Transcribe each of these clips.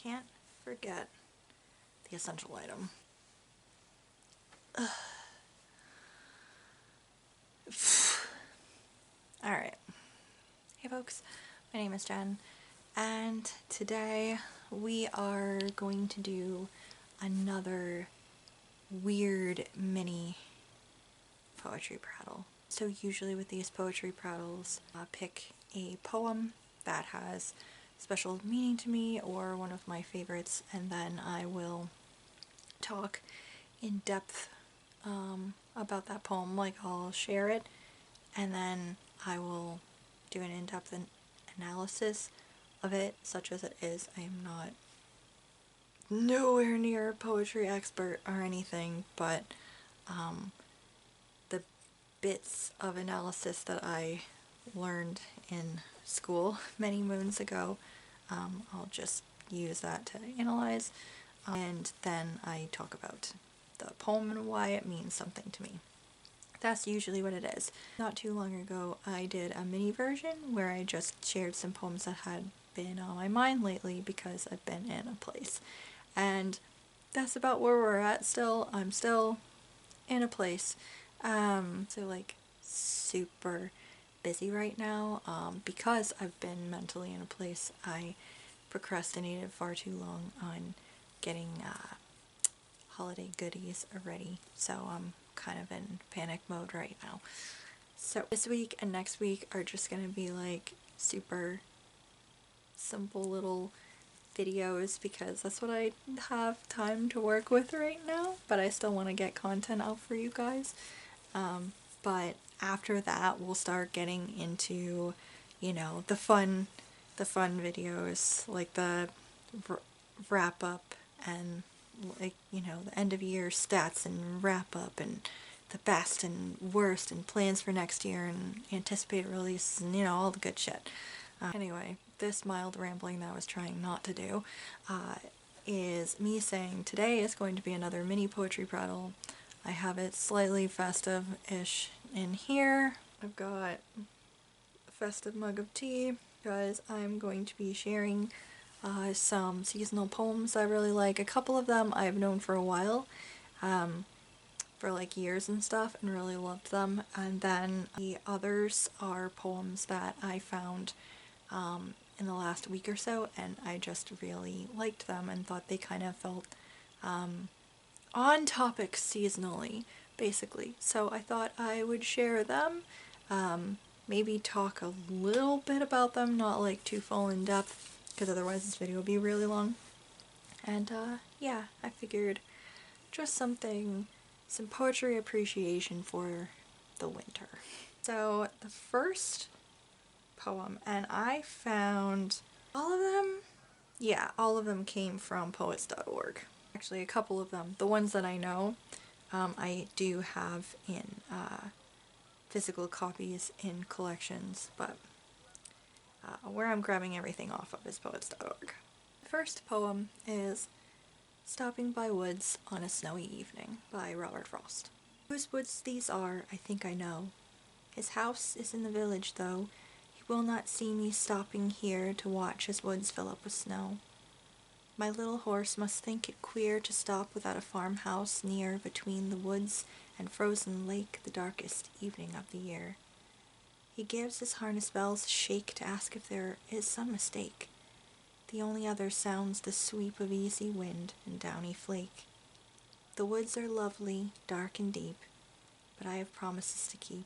can't forget the essential item. Alright. Hey folks, my name is Jen, and today we are going to do another weird mini poetry prattle. So usually with these poetry prattles, I pick a poem that has special meaning to me or one of my favorites, and then I will talk in depth about that poem. Like, I'll share it and then I will do an in-depth analysis of it, such as it is. I am not nowhere near a poetry expert or anything, but the bits of analysis that I learned in school many moons ago, I'll just use that to analyze, and then I talk about the poem and why it means something to me. That's usually what it is. Not too long ago I did a mini version where I just shared some poems that had been on my mind lately because I've been in a place, and that's about where we're at still. I'm still in a place. So like super busy right now because I've been mentally in a place. I procrastinated far too long on getting holiday goodies ready, so I'm kind of in panic mode right now. So this week and next week are just gonna be like super simple little videos because that's what I have time to work with right now, but I still want to get content out for you guys. But after that we'll start getting into, you know, the fun videos, like the wrap up and, like, you know, the end of year stats and wrap up and the best and worst and plans for next year and anticipated release and, you know, all the good shit. Anyway, this mild rambling that I was trying not to do is me saying today is going to be another mini poetry prattle. I have it slightly festive-ish in here. I've got a festive mug of tea because I'm going to be sharing some seasonal poems I really like. A couple of them I've known for a while, for like years and stuff, and really loved them. And then the others are poems that I found in the last week or so, and I just really liked them and thought they kind of felt on topic seasonally, basically. So I thought I would share them, maybe talk a little bit about them, not like too full in depth, because otherwise this video will be really long. And yeah, I figured just some poetry appreciation for the winter. So the first poem, and I found all of them, yeah, all of them came from poets.org. Actually, a couple of them, the ones that I know, I do have in physical copies in collections, but where I'm grabbing everything off of is poets.org. The first poem is Stopping by Woods on a Snowy Evening by Robert Frost. Whose woods these are, I think I know. His house is in the village, though. He will not see me stopping here to watch his woods fill up with snow. My little horse must think it queer to stop without a farmhouse near between the woods and frozen lake the darkest evening of the year. He gives his harness bells a shake to ask if there is some mistake. The only other sounds the sweep of easy wind and downy flake. The woods are lovely, dark and deep, but I have promises to keep,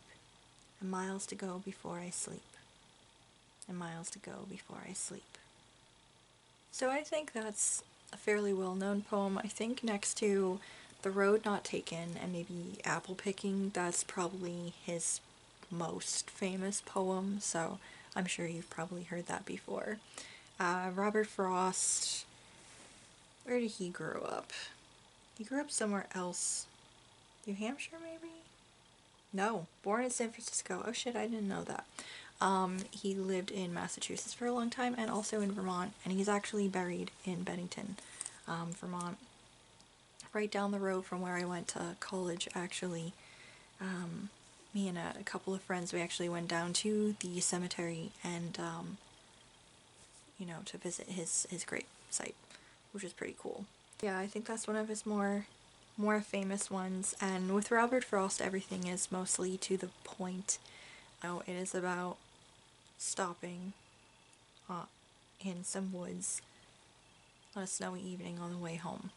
and miles to go before I sleep. And miles to go before I sleep. So I think that's a fairly well-known poem. I think next to The Road Not Taken and maybe Apple Picking, that's probably his most famous poem, so I'm sure you've probably heard that before. Robert Frost, where did he grow up? He grew up somewhere else. New Hampshire, maybe? No, born in San Francisco. Oh shit, I didn't know that. He lived in Massachusetts for a long time and also in Vermont, and he's actually buried in Bennington, Vermont, right down the road from where I went to college, actually. Me and a couple of friends, we actually went down to the cemetery and, you know, to visit his grave site. which is pretty cool. Yeah, I think that's one of his more famous ones, and with Robert Frost everything is mostly to the point. It is about stopping in some woods on a snowy evening on the way home,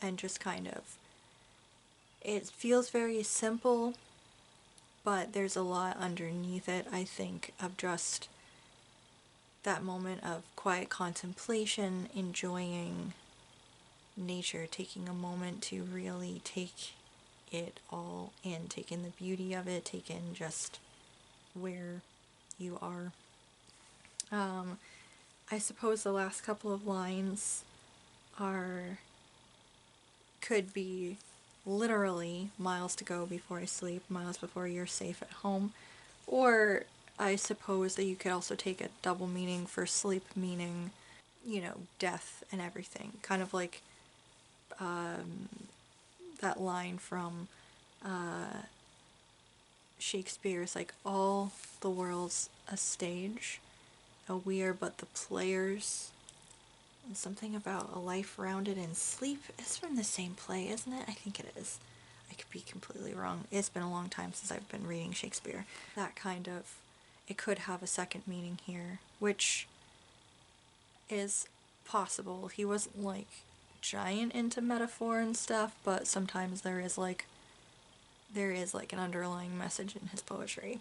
and just kind of, it feels very simple, but there's a lot underneath it, I think, of just that moment of quiet contemplation, enjoying nature, taking a moment to really take it all in, take in the beauty of it, take in just where you are. I suppose the last couple of lines could be literally miles to go before I sleep, miles before you're safe at home, or I suppose that you could also take a double meaning for sleep, meaning, death and everything. Kind of like that line from Shakespeare's, like, all the world's a stage, we are but the players, and something about a life rounded in sleep. It's from the same play, isn't it? I think it is. I could be completely wrong. It's been a long time since I've been reading Shakespeare. That kind of, it could have a second meaning here, which is possible. He wasn't, like, giant into metaphor and stuff, but sometimes there is like an underlying message in his poetry.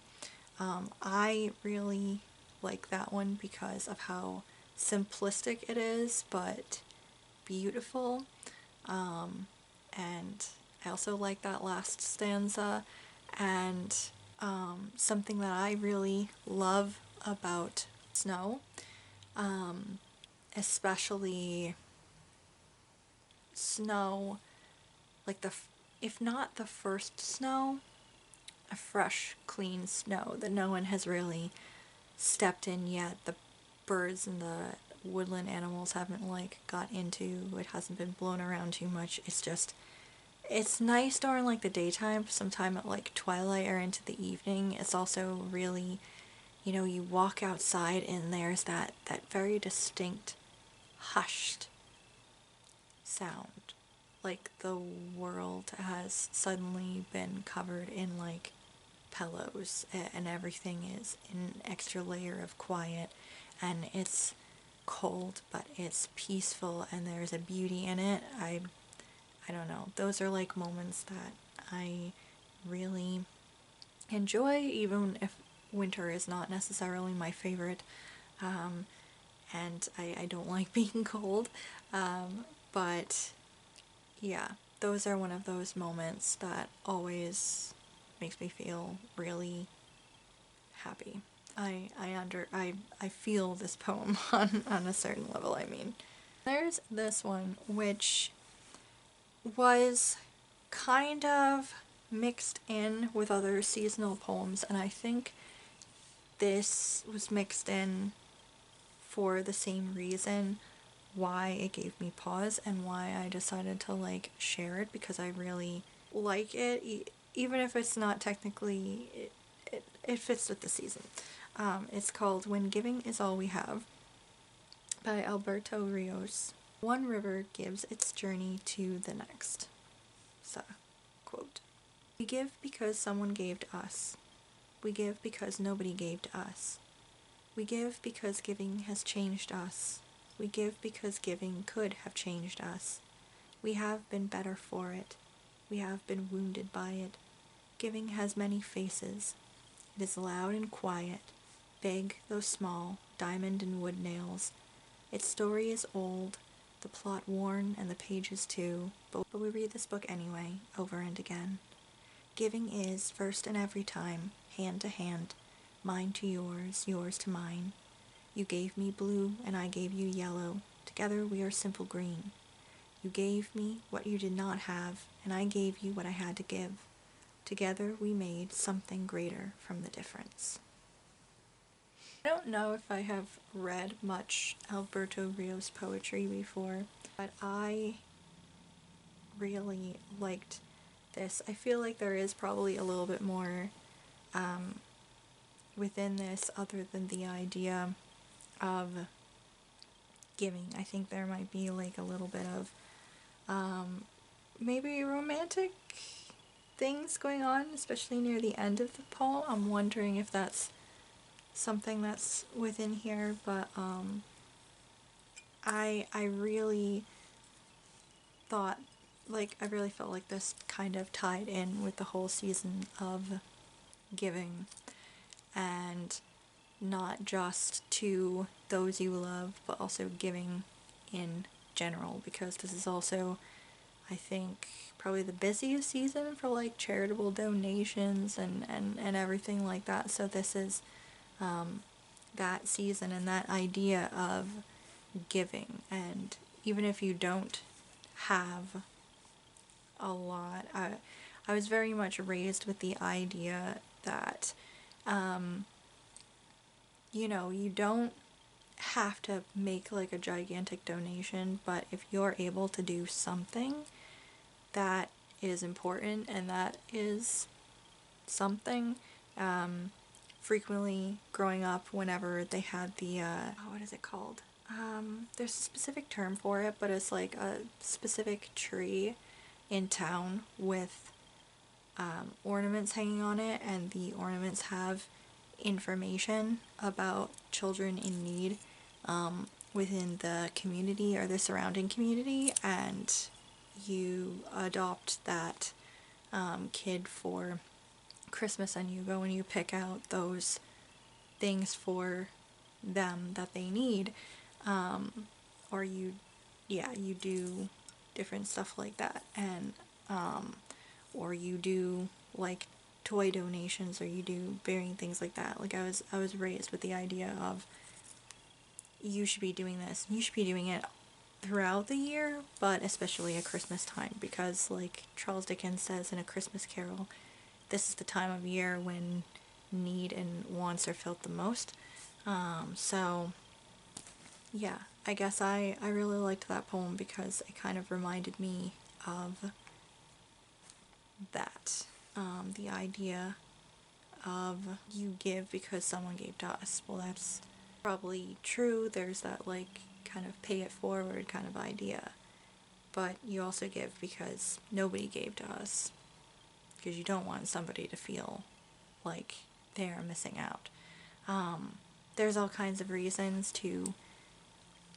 I really like that one because of how simplistic it is, but beautiful. And I also like that last stanza, and something that I really love about snow, especially snow, like if not the first snow, a fresh, clean snow that no one has really stepped in yet. The birds and the woodland animals haven't, like, got into. It hasn't been blown around too much. It's nice during, like, the daytime, sometime at, like, twilight or into the evening. It's also really, you walk outside and there's that very distinct, hushed sound. Like the world has suddenly been covered in, like, pillows, and everything is in an extra layer of quiet, and it's cold, but it's peaceful, and there's a beauty in it. I don't know. Those are, like, moments that I really enjoy, even if winter is not necessarily my favorite, and I don't like being cold, but yeah, those are one of those moments that always makes me feel really happy. I feel this poem on a certain level, I mean. There's this one, which was kind of mixed in with other seasonal poems, and I think this was mixed in for the same reason why it gave me pause and why I decided to, like, share it, because I really like it, even if it's not technically, it fits with the season. It's called When Giving Is All We Have by Alberto Rios. One river gives its journey to the next. So, quote, "We give because someone gave to us. We give because nobody gave to us. We give because giving has changed us. We give because giving could have changed us. We have been better for it. We have been wounded by it. Giving has many faces. It is loud and quiet, big though small, diamond and wood nails. Its story is old, the plot worn and the pages too, but we read this book anyway, over and again. Giving is, first and every time, hand to hand, mine to yours, yours to mine. You gave me blue and I gave you yellow, together we are simple green. You gave me what you did not have, and I gave you what I had to give. Together we made something greater from the difference." I don't know if I have read much Alberto Rios poetry before, but I really liked this. I feel like there is probably a little bit more within this, other than the idea of giving. I think there might be like a little bit of maybe romantic things going on, especially near the end of the poem. I'm wondering if that's something that's within here, but I really thought, like, I really felt like this kind of tied in with the whole season of giving, and not just to those you love, but also giving in general, because this is also, I think, probably the busiest season for like charitable donations and everything like that. So this is that season and that idea of giving. And even if you don't have a lot, I was very much raised with the idea that you don't have to make like a gigantic donation, but if you're able to do something that is important and that is something, frequently growing up, whenever they had the what is it called, there's a specific term for it, but it's like a specific tree in town with ornaments hanging on it, and the ornaments have information about children in need within the community or the surrounding community, and you adopt that kid for Christmas, and you go and you pick out those things for them that they need, or you do different stuff like that, and or you do like toy donations, or you do varying things like that. Like I was raised with the idea of, you should be doing this, you should be doing it throughout the year, but especially at Christmas time, because like Charles Dickens says in A Christmas Carol, this is the time of year when need and wants are felt the most. So yeah, I guess I really liked that poem because it kind of reminded me of that. The idea of you give because someone gave to us. Well, that's probably true. There's that like kind of pay it forward kind of idea. But you also give because nobody gave to us. Because you don't want somebody to feel like they're missing out. There's all kinds of reasons to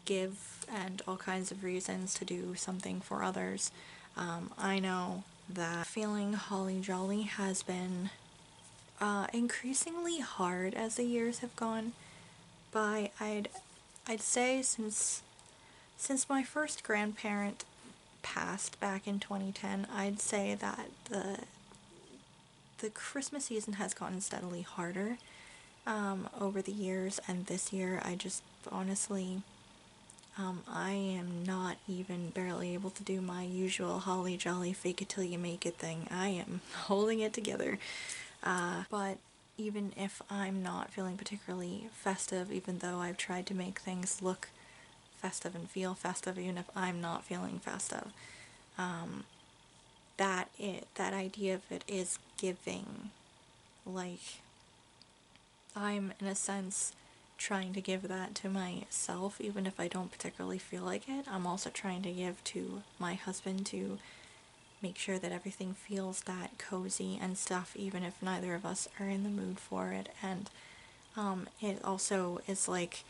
give and all kinds of reasons to do something for others. I know that feeling holly jolly has been increasingly hard as the years have gone by. I'd say since my first grandparent passed back in 2010, I'd say that the Christmas season has gotten steadily harder over the years, and this year I just honestly, I am not even barely able to do my usual holly jolly fake it till you make it thing. I am holding it together. But even if I'm not feeling particularly festive, even though I've tried to make things look festive and feel festive, even if I'm not feeling festive, that idea of it is giving. Like, I'm in a sense trying to give that to myself, even if I don't particularly feel like it. I'm also trying to give to my husband to make sure that everything feels that cozy and stuff, even if neither of us are in the mood for it. And it also is like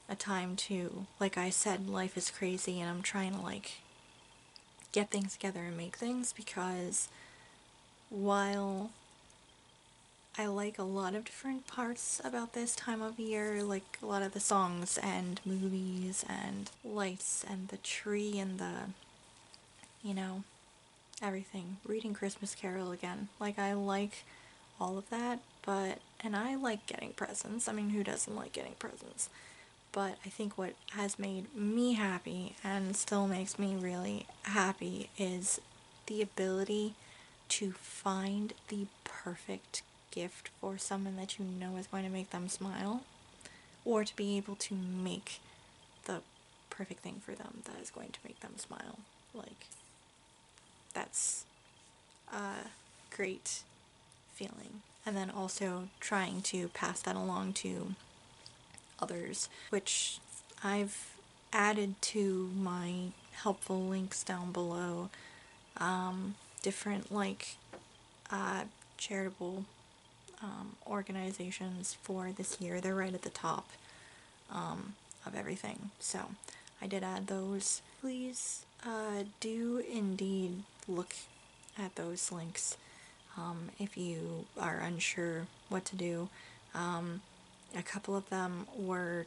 a time to, like I said, life is crazy, and I'm trying to like get things together and make things, because while I like a lot of different parts about this time of year, like a lot of the songs and movies and lights and the tree and the, everything. Reading Christmas Carol again. Like, I like all of that, and I like getting presents. I mean, who doesn't like getting presents? But I think what has made me happy and still makes me really happy is the ability to find the perfect gift for someone that you know is going to make them smile, or to be able to make the perfect thing for them that is going to make them smile. Like, that's a great feeling. And then also trying to pass that along to others, which I've added to my helpful links down below different like charitable organizations for this year. They're right at the top of everything, so I did add those. Please do indeed look at those links if you are unsure what to do. A couple of them are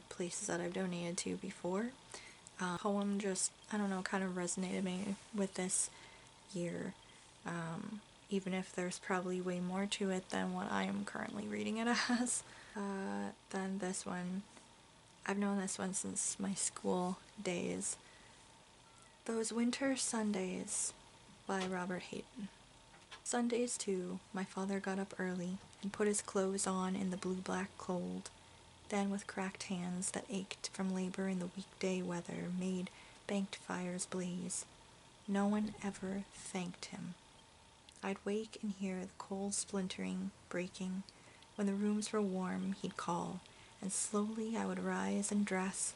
places that I've donated to before. Poem just, I don't know, kind of resonated me with this year, even if there's probably way more to it than what I am currently reading it as. Then this one, I've known this one since my school days. Those Winter Sundays by Robert Hayden. Sundays too, my father got up early and put his clothes on in the blue-black cold. Then with cracked hands that ached from labor in the weekday weather made banked fires blaze. No one ever thanked him. I'd wake and hear the coal splintering, breaking. When the rooms were warm, he'd call, and slowly I would rise and dress,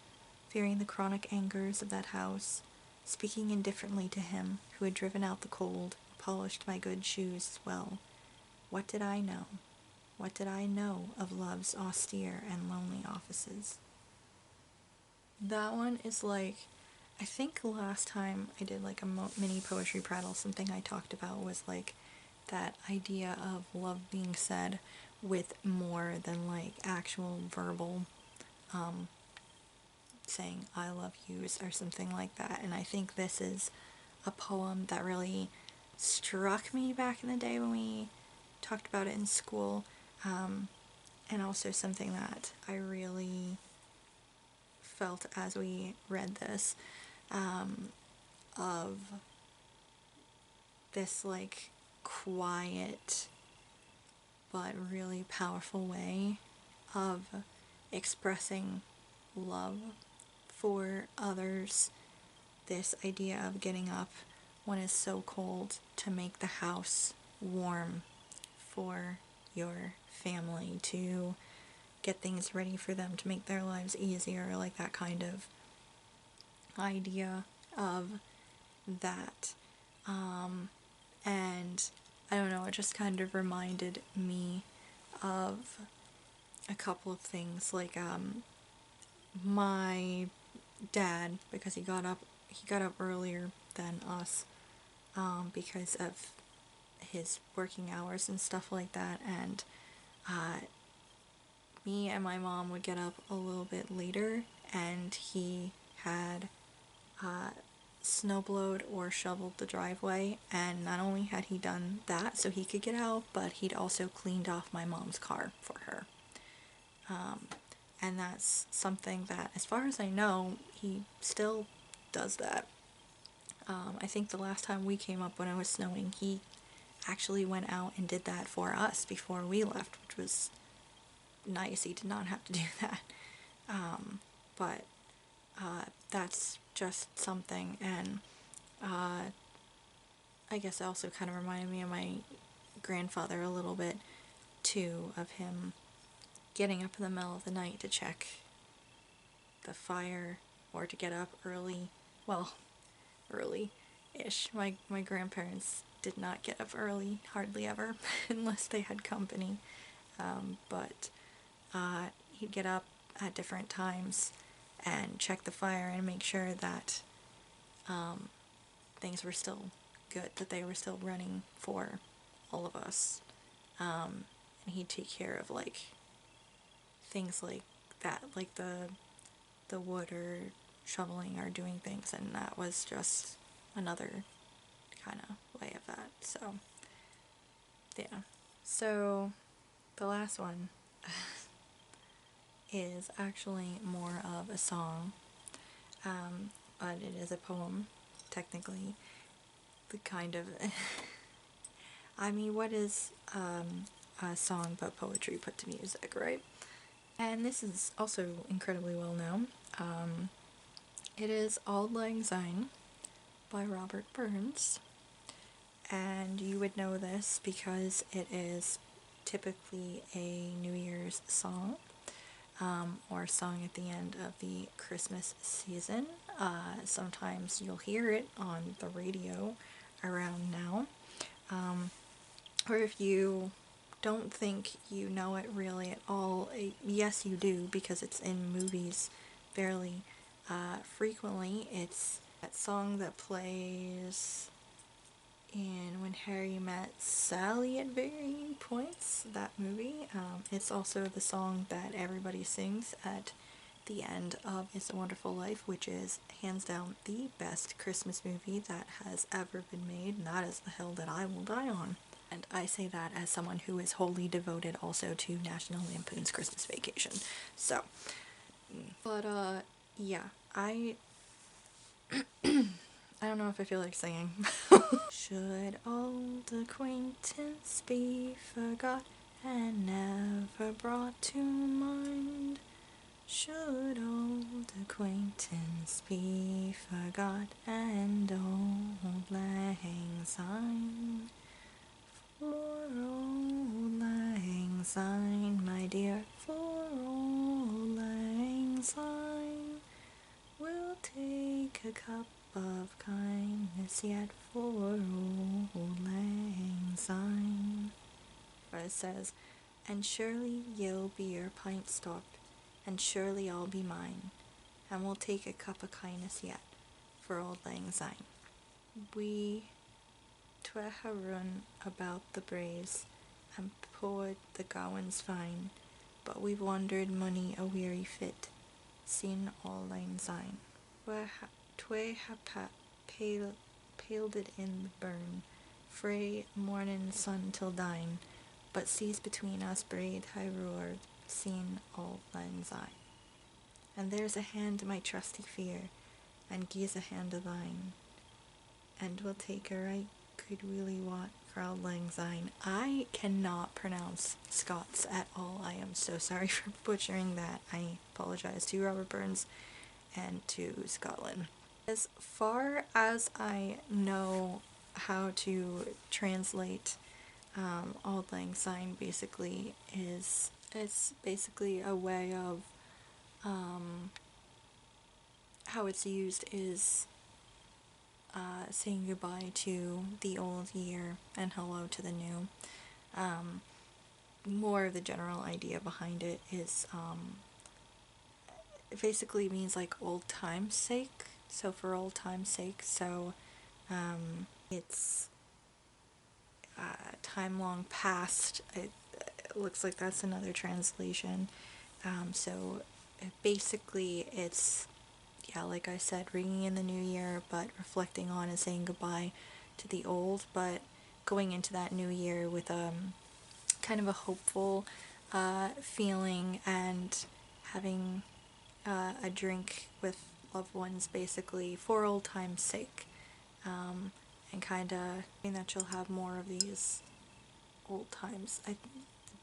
fearing the chronic angers of that house, speaking indifferently to him who had driven out the cold and polished my good shoes as well. What did I know? What did I know of love's austere and lonely offices? That one is like, I think last time I did like a mini poetry prattle, something I talked about was like that idea of love being said with more than like actual verbal saying I love yous or something like that. And I think this is a poem that really struck me back in the day when we talked about it in school, and also something that I really felt as we read this, of this like quiet but really powerful way of expressing love for others. This idea of getting up when it's so cold to make the house warm for your family, to get things ready for them, to make their lives easier, like that kind of idea of that. And I don't know, it just kind of reminded me of a couple of things, like my dad, because he got up earlier than us, because of his working hours and stuff like that, and me and my mom would get up a little bit later, and he had snowblowed or shoveled the driveway, and not only had he done that so he could get out, but he'd also cleaned off my mom's car for her. And that's something that, as far as I know, he still does that. I think the last time we came up when it was snowing, he actually went out and did that for us before we left, which was nice. He did not have to do that. But that's just something, and I guess it also kind of reminded me of my grandfather a little bit too, of him getting up in the middle of the night to check the fire, or to get up early, well, early-ish. My grandparents did not get up early, hardly ever, unless they had company, but he'd get up at different times and check the fire and make sure that things were still good, that they were still running for all of us. And he'd take care of like things like that, like the wood or shoveling or doing things, and that was just another kind of way of that. So yeah. So the last one is actually more of a song, but it is a poem, technically. The kind of I mean, what is a song but poetry put to music, right? And this is also incredibly well known. It is Auld Lang Syne by Robert Burns, and you would know this because it is typically a New Year's song. or sung at the end of the Christmas season. Sometimes you'll hear it on the radio around now. Or if you don't think you know it really at all, yes you do, because it's in movies fairly frequently. It's that song that plays in When Harry Met Sally at varying points, that movie. It's also the song that everybody sings at the end of It's a Wonderful Life, which is hands down the best Christmas movie that has ever been made, and that is the hill that I will die on. And I say that as someone who is wholly devoted also to National Lampoon's Christmas Vacation. So, but yeah, I don't know if I feel like singing. Should old acquaintance be forgot and never brought to mind? Should old acquaintance be forgot and old lang syne? For old lang syne, my dear, for old lang syne, we'll take a cup of kindness yet for old lang syne. But it says, and surely you'll be your pint stopped, and surely I'll be mine, and we'll take a cup of kindness yet for old lang syne. We twa ha run about the braes, and poured the gowans fine, but we've wandered mony a weary fit, sin auld lang syne. Twa ha paled it in the burn, frae morning sun till dine, but seas between us braid high roared, sin auld lang syne. And there's a hand my trusty fear, and gie's a hand of thine, and we'll take a right good willy wat for auld lang syne. I cannot pronounce Scots at all. I am so sorry for butchering that. I apologize to Robert Burns and to Scotland. As far as I know how to translate auld lang syne, basically it's basically a way of how it's used is saying goodbye to the old year and hello to the new. More of the general idea behind it is it basically means like old time's sake, so for old time's sake. So it's time long past. It looks like that's another translation. So basically it's, yeah, like I said, ringing in the new year, but reflecting on and saying goodbye to the old, but going into that new year with kind of a hopeful feeling, and having a drink with loved ones, basically for old time's sake, and kind of hoping that you'll have more of these old times.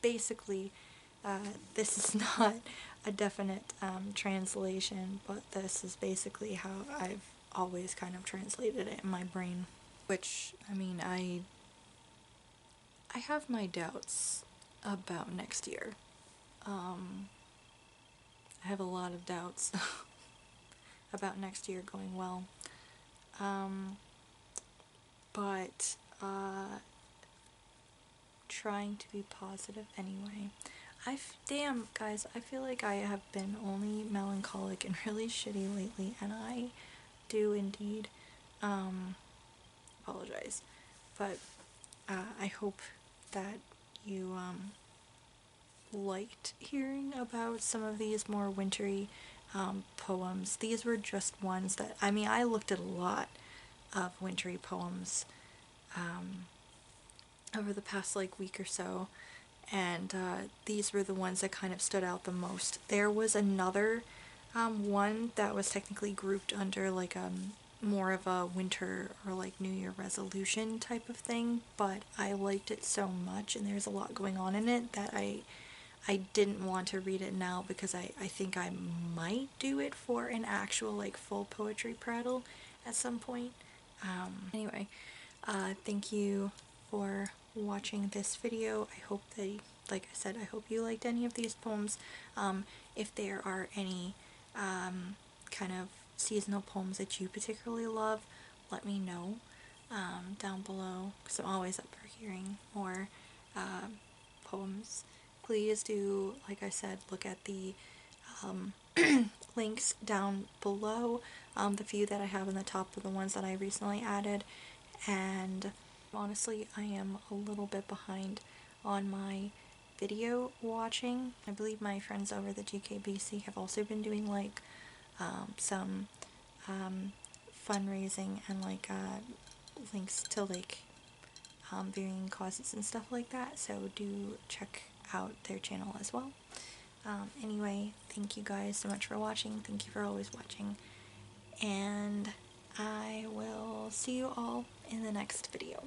Basically, this is not a definite translation, but this is basically how I've always kind of translated it in my brain. Which, I mean, I have my doubts about next year. I have a lot of doubts about next year going well. But trying to be positive anyway. Damn, guys, I feel like I have been only melancholic and really shitty lately, and I do indeed apologize. But I hope that you liked hearing about some of these more wintry poems. These were just ones that, I mean, I looked at a lot of wintry poems over the past like week or so, and these were the ones that kind of stood out the most. There was another one that was technically grouped under like more of a winter or like New Year resolution type of thing, but I liked it so much and there's a lot going on in it that I didn't want to read it now, because I think I might do it for an actual like full poetry prattle at some point. Anyway, thank you for watching this video. I hope that, like I said, I hope you liked any of these poems. If there are any kind of seasonal poems that you particularly love, let me know down below, because I'm always up for hearing more poems. Please do, like I said, look at the links down below, the few that I have in the top are the ones that I recently added, and honestly I am a little bit behind on my video watching. I believe my friends over the GKBC have also been doing like some fundraising and like links to like viewing causes and stuff like that, so do check out their channel as well. Anyway, thank you guys so much for watching. Thank you for always watching, and I will see you all in the next video.